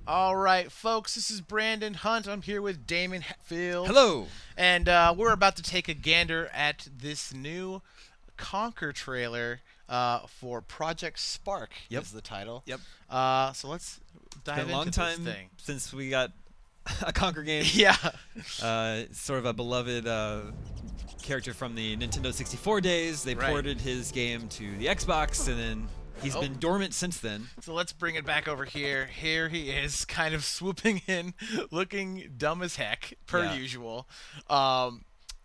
All right, folks, this is Brandon Hunt. I'm here with Damon Hatfield. Hello. And we're about to take a gander at this new Conker trailer for Project Spark, Yep. is the title. Yep. So let's It's dive been a long into this time thing. since we got a Conker game. Yeah. Sort of a beloved character from the Nintendo 64 days. They Right. ported his game to the Xbox, and then he's been dormant since then. So let's bring it back over here. Here he is, kind of swooping in, looking dumb as heck, per Yeah. usual.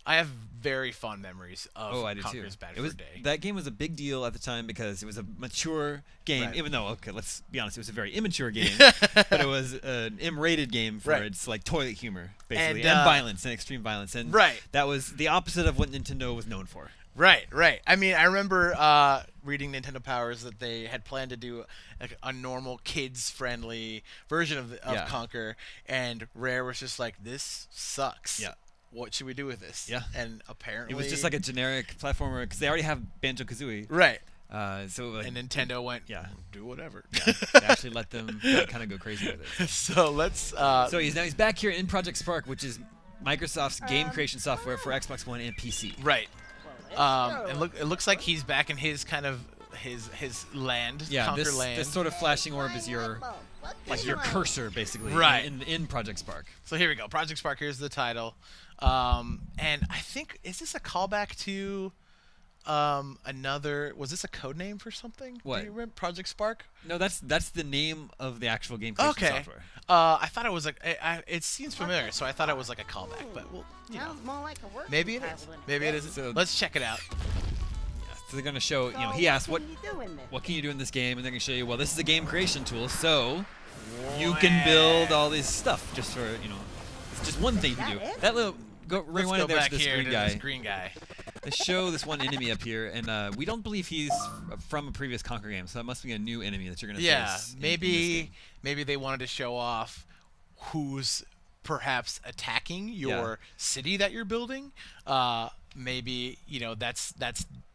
I have very fond memories of Oh, I do too. Conker's Bad It Fur was Day. that game was a big deal at the time because it was a mature game. Right. Even though, okay, let's be honest, it was a very immature game, but it was an M-rated game for Right. its like toilet humor, basically, And, and violence and extreme violence. And Right. that was the opposite of what Nintendo was known for. Right, right. I mean, I remember reading Nintendo Powers that they had planned to do like a normal kids-friendly version of Yeah. Conker, and Rare was just like, "This sucks. Yeah. What should we do with this?" Yeah. And apparently It was just like a generic platformer because they already have Banjo-Kazooie. right. So like, And Nintendo went, yeah. do whatever." they actually let them kind of go crazy with it. So let's. So he's back here in Project Spark, which is Microsoft's game creation software for Xbox One and PC. right. And it looks like he's back in his kind of his land, Yeah, Conker land. this sort of flashing orb is your cursor basically, Right. in Project Spark. So here we go. Project Spark. Here's the title. And I think, is this a callback to another? Was this a code name for something? What? Do you remember Project Spark? No, that's the name of the actual game creation Okay. software. I thought it was like it seems familiar, so I thought it was like a callback. But well, you know, Sounds more like a work maybe it is. Maybe it isn't. So- Let's check it out. Yeah, so they're gonna show, he asked what can you do in this game, and they're gonna show you, well, this is a game creation tool, so you can build all this stuff just for, it's just one thing you can do. That it? That little Let's rewind go it there back to this here green to guy. this green guy. They show this one enemy up here, and we don't believe he's from a previous Conker game, so that must be a new enemy that you're gonna Yeah, face. in this maybe game. maybe they wanted to show off who's perhaps attacking your city that you're building. Maybe that's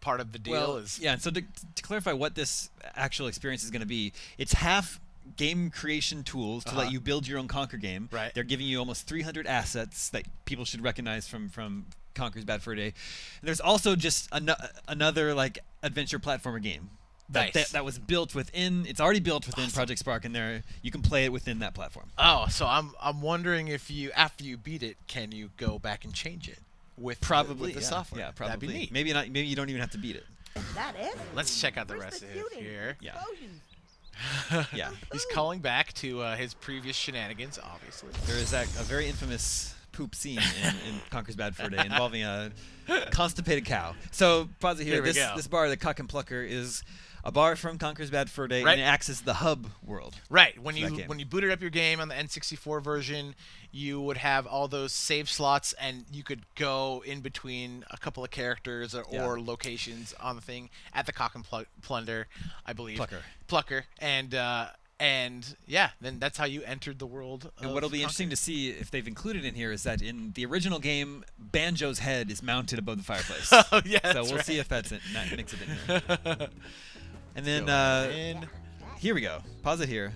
part of the deal. Well, is yeah. And so to clarify what this actual experience is going to be, it's half game creation tools to let you build your own Conker game. Right. They're giving you almost 300 assets that people should recognize from Conker's Bad Fur Day. And there's also just another like adventure platformer game. Nice. That was built within. It's already built within Awesome. Project Spark, and you can play it within that platform. Oh, so I'm wondering if after you beat it, can you go back and change it with Probably with the yeah, software? Yeah, probably. That'd be neat. Maybe not. Maybe you don't even have to beat it. Is that it? Let's check out the Where's rest of shooting? it here. Yeah. Explosions. Yeah. He's calling back to his previous shenanigans, obviously. There is a very infamous poop scene in Conker's Bad Fur Day involving a constipated cow. So, pause it here. Here we go. This bar, the Cock and Plucker, is a bar from Conker's Bad Fur Day, Right. and it acts as the hub world. Right. When for you that game. when you booted up your game on the N64 version, you would have all those save slots, and you could go in between a couple of characters or Yeah. locations on the thing at the Cock and Plunder, I believe. Plucker. And yeah, then that's how you entered the world. And what'll be interesting to see if they've included in here is that in the original game, Banjo's head is mounted above the fireplace. Oh yeah, So that's we'll right. see if that makes it in here. And then Go in. here we go. Pause it here.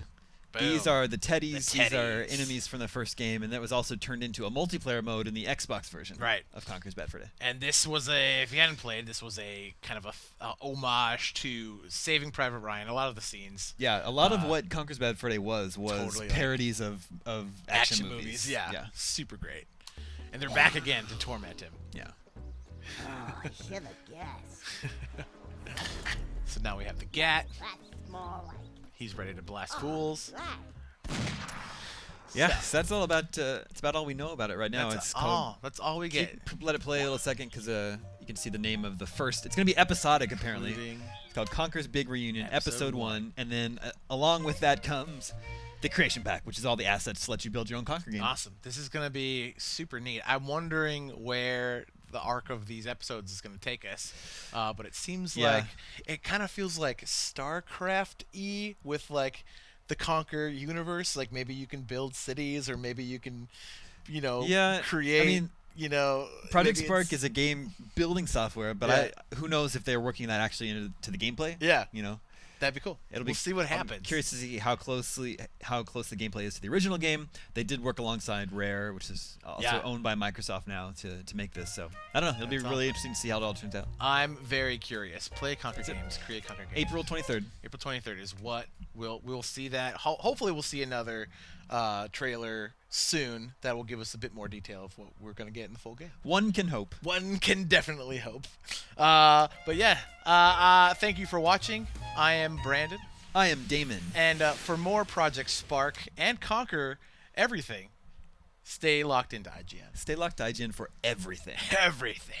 These Boom. are the teddies. These are teddies. enemies from the first game, and that was also turned into a multiplayer mode in the Xbox version Right. of Conker's Bad Fur Day. And this was if you hadn't played, this was a kind of a homage to Saving Private Ryan. A lot of the scenes. Yeah, a lot of what Conker's Bad Fur Day was totally like parodies of action movies. Yeah. Yeah, super great. And they're back again to torment him. Yeah. Oh, I should have guessed. So now we have the Gat. That's more like. He's ready to blast fools. That. Yeah, so that's all about. It's about all we know about it right now. That's It's all. That's all we get. Let it play a little second because you can see the name of the first. It's going to be episodic apparently. Including- It's called Conker's Big Reunion, Episode Episode 1. 1, and then along with that comes the creation pack, which is all the assets to let you build your own Conker game. Awesome. This is gonna be super neat. I'm wondering where the arc of these episodes is gonna take us, but it seems Yeah. like it kind of feels like StarCraft-y with like the Conker universe. Like maybe you can build cities, or maybe you can, Yeah, create. I mean, Project maybe Spark it's- is a game building software, but Yeah. who knows if they're working that actually into the gameplay? Yeah. You know, That'd be cool. We'll see what happens. I'm curious to see how close the gameplay is to the original game. They did work alongside Rare, which is also owned by Microsoft now, to make this. So I don't know. It'll be really interesting to see how it all turns out. I'm very curious. Play Conker games, create Conker games. April 23rd. April 23rd is what we'll see that. Hopefully we'll see another trailer soon that will give us a bit more detail of what we're going to get in the full game. One can hope. One can definitely hope. But yeah, thank you for watching. I am Brandon. I am Daemon. And for more Project Spark and Conquer everything, stay locked into IGN. Stay locked to IGN for everything. Everything.